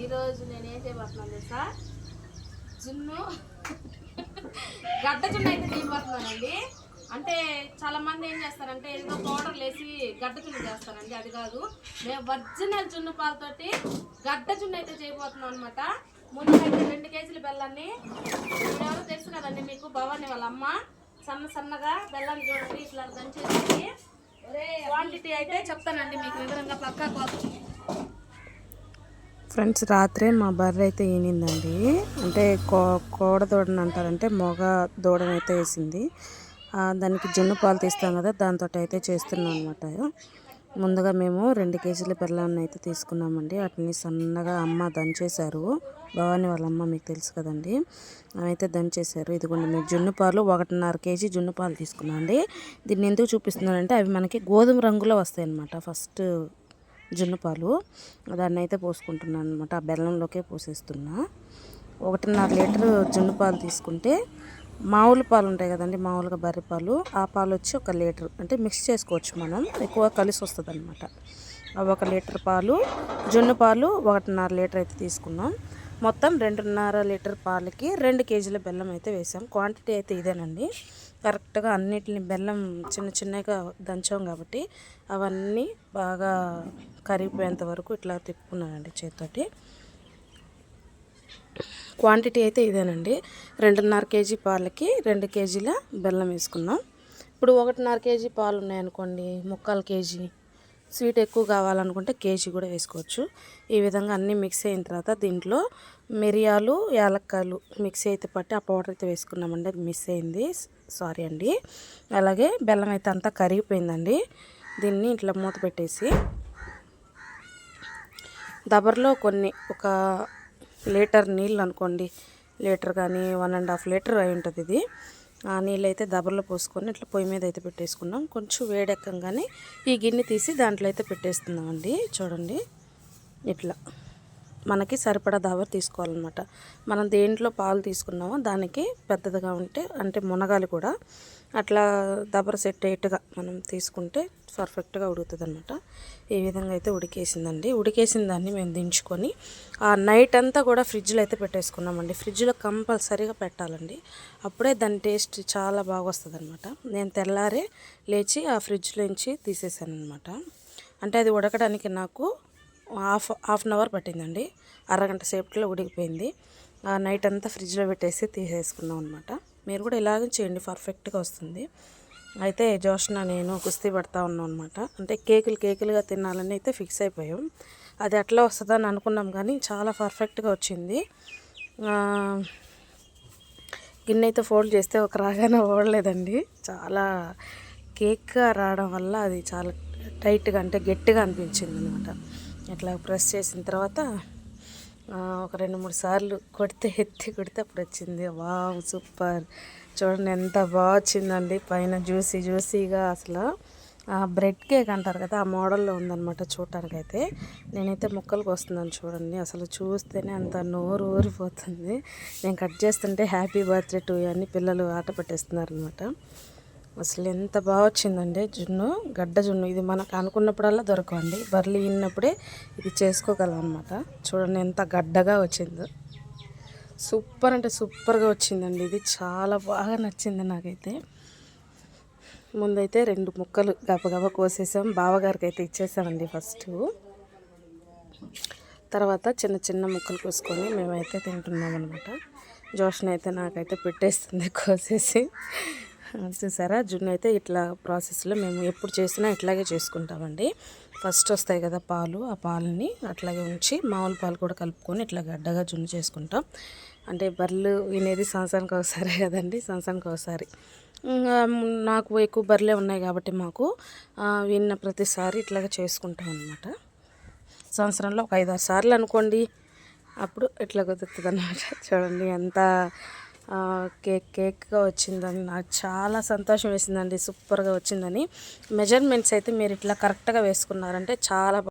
ఈరోజు నేనేం చేయబోతున్నాను తెలుసా, జున్ను గడ్డ జున్ను అయితే చేయబోతున్నానండి. అంటే చాలా మంది ఏం చేస్తారంటే ఏదో పౌడర్లు వేసి గడ్డ జున్ను చేస్తారండి. అది కాదు, మేము ఒరిజినల్ జున్ను పాలతోటి గడ్డ జున్ను అయితే చేయబోతున్నాం అనమాట. ముందు అయితే 2 కేజీల బెల్లాన్ని, ఎవరో తెలుసు కదండి మీకు, భవాని వాళ్ళ అమ్మ సన్నగా బెల్లాన్ని చూడండి ఇట్లా దంచేసి. క్వాంటిటీ అయితే చెప్తానండి మీకు వివరంగా పక్కా కోసం. ఫ్రెండ్స్, రాత్రే మా బర్రె అయితే ఈనిందండి. అంటే కోడ దూడని అంటారంటే మొగ దూడనైతే వేసింది. దానికి జున్ను పాలు తీస్తాం కదా, దాంతో అయితే చేస్తున్నాం అనమాట. ముందుగా మేము 2 కేజీల బెల్లాన్ని అయితే తీసుకున్నామండి. వాటిని సన్నగా అమ్మ దంచేశారు. భవాని వాళ్ళ అమ్మ మీకు తెలుసు కదండి, అయితే దంచేశారు. ఇదిగోండి మేము జున్ను పాలు 1.5 కేజీ జున్ను పాలు తీసుకున్నాం అండి. దీన్ని ఎందుకు చూపిస్తున్నానంటే అవి మనకి గోధుమ రంగులో వస్తాయి అన్నమాట. ఫస్ట్ జున్ను పాలు దాన్ని అయితే పోసుకుంటున్నాను అనమాట. ఆ బెల్లంలోకే పోసేస్తున్నా. 1.5 లీటర్ జున్ను పాలు తీసుకుంటే మామూలు పాలు ఉంటాయి కదండి, మామూలుగా బర్రె పాలు, ఆ పాలు వచ్చి 1 లీటర్. అంటే మిక్స్ చేసుకోవచ్చు మనం, ఎక్కువ కలిసి వస్తుంది అనమాట. 1 లీటర్ పాలు, జున్ను పాలు 1.5 లీటర్ అయితే తీసుకున్నాం. మొత్తం 2.5 లీటర్ పాలకి 2 కేజీల బెల్లం అయితే వేసాం. క్వాంటిటీ అయితే ఇదేనండి. కరెక్ట్గా అన్నిటిని బెల్లం చిన్నగా దంచాం కాబట్టి అవన్నీ బాగా కరిగిపోయేంత వరకు ఇట్లా తిప్పుకున్నానండి చేతితోటి. క్వాంటిటీ అయితే ఇదేనండి. 2.5 కేజీ పాలకి 2 కేజీల బెల్లం వేసుకున్నాం. ఇప్పుడు 1.5 కేజీ పాలు ఉన్నాయనుకోండి, 3/4 కేజీ. స్వీట్ ఎక్కువ కావాలనుకుంటే కేజీ కూడా వేసుకోవచ్చు. ఈ విధంగా అన్నీ మిక్స్ అయిన తర్వాత దీంట్లో మిరియాలు, యాలక్కాయలు మిక్స్ అయితే పట్టి ఆ పౌడర్ అయితే వేసుకున్నామండి. అది మిస్ అయింది, సారీ అండి. అలాగే బెల్లం అయితే అంతా కరిగిపోయిందండి. దీన్ని ఇట్లా మూత పెట్టేసి దబర్లో ఒక లీటర్ నీళ్ళు అనుకోండి, లీటర్ కానీ 1.5 లీటర్ అయి ఉంటుంది ఇది. ఆ నీళ్ళు అయితే దబర్లో పోసుకొని ఇట్లా పొయ్యి మీద అయితే పెట్టేసుకున్నాం. కొంచెం వేడెక్కగానే ఈ గిన్నె తీసి దాంట్లో అయితే పెట్టేస్తున్నామండి. చూడండి, ఇట్లా మనకి సరిపడా దబర్ తీసుకోవాలన్నమాట. మనం దేంట్లో పాలు తీసుకున్నామో దానికి పెద్దదిగా ఉంటే, అంటే మునగాలి కూడా అట్లా దబర సెట్ అయ్యేట్టుగా మనం తీసుకుంటే పర్ఫెక్ట్గా ఉడుకుతుంది అనమాట. ఈ విధంగా అయితే ఉడికేసిందండి. ఉడికేసిన దాన్ని మేము దించుకొని ఆ నైట్ అంతా కూడా ఫ్రిడ్జ్లో అయితే పెట్టేసుకున్నామండి. ఫ్రిడ్జ్లో కంపల్సరీగా పెట్టాలండి, అప్పుడే దాని టేస్ట్ చాలా బాగా వస్తుంది అనమాట. నేను తెల్లారే లేచి ఆ ఫ్రిడ్జ్లోంచి తీసేసాను అనమాట. అంటే అది ఉడకడానికి నాకు హాఫ్ అన్ అవర్ పట్టిందండి. అరగంట సేపట్లో ఉడికిపోయింది. ఆ నైట్ అంతా ఫ్రిడ్జ్లో పెట్టేసి తీసేసుకున్నాం అనమాట. మీరు కూడా ఇలాగే చేయండి, పర్ఫెక్ట్గా వస్తుంది. అయితే జోష్న నేను కుస్తీ పడతా ఉన్నాం అనమాట. అంటే కేకులుగా తినాలని అయితే ఫిక్స్ అయిపోయాం. అది ఎట్లా వస్తుందని అనుకున్నాం కానీ చాలా పర్ఫెక్ట్గా వచ్చింది. గిన్నె అయితే ఫోల్డ్ చేస్తే ఒక రాగానే ఓడలేదండి. చాలా కేక్గా రావడం వల్ల అది చాలా టైట్గా, అంటే గట్టిగా అనిపించింది అనమాట. ఇట్లా ప్రెస్ చేసిన తర్వాత ఒక 2-3 సార్లు ఎత్తి కొడితే అప్పుడు వచ్చింది. Wow, super! చూడండి ఎంత బాగా వచ్చిందండి. పైన జ్యూసీగా అసలు బ్రెడ్ కేక్ అంటారు కదా, ఆ మోడల్లో ఉందన్నమాట చూడటానికి. అయితే నేనైతే ముక్కలకు వస్తున్నాను చూడండి. అసలు చూస్తేనే అంత నోరు ఊరిపోతుంది. నేను కట్ చేస్తుంటే హ్యాపీ బర్త్డే టు యూ అని పిల్లలు ఆట పెట్టేస్తున్నారు అనమాట. అసలు ఎంత బాగా వచ్చిందండి జున్ను, గడ్డ జున్ను. ఇది మనకు అనుకున్నప్పుడల్లా దొరకండి, బర్రెలు ఈనప్పుడే ఇది చేసుకోగలం అనమాట. చూడండి ఎంత గడ్డగా వచ్చిందో. సూపర్ అంటే సూపర్గా వచ్చిందండి. ఇది చాలా బాగా నచ్చింది నాకైతే. ముందైతే 2 ముక్కలు గబగబా కోసేసాం. బావగారికి అయితే ఇచ్చేసామండి ఫస్ట్. తర్వాత చిన్న ముక్కలు కోసుకొని మేమైతే తింటున్నాం అనమాట. జోష్న అయితే నాకైతే పెట్టేస్తుంది కోసేసి. చూసారా, జున్ను అయితే ఇట్లా ప్రాసెస్లో మేము ఎప్పుడు చేసినా ఇట్లాగే చేసుకుంటామండి. ఫస్ట్ వస్తాయి కదా పాలు, ఆ పాలని అట్లాగే ఉంచి మామూలు పాలు కూడా కలుపుకొని ఇట్లా గడ్డగా జున్ను చేసుకుంటాం. అంటే బర్రెలు వినేది సంవత్సరానికి ఒకసారి కదండి, సంవత్సరానికి ఒకసారి. నాకు ఎక్కువ బర్రెలే ఉన్నాయి కాబట్టి మాకు విన్న ప్రతిసారి ఇట్లాగే చేసుకుంటాం అనమాట. సంవత్సరంలో ఒక 5-6 సార్లు అనుకోండి, అప్పుడు ఇట్లా కుదురుతుంది అన్నమాట. చూడండి ఎంత కేక్గా వచ్చిందని నాకు చాలా సంతోషం వేసిందండి. సూపర్గా వచ్చిందని. మెజర్మెంట్స్ అయితే మీరు ఇట్లా కరెక్ట్గా వేసుకున్నారంటే చాలా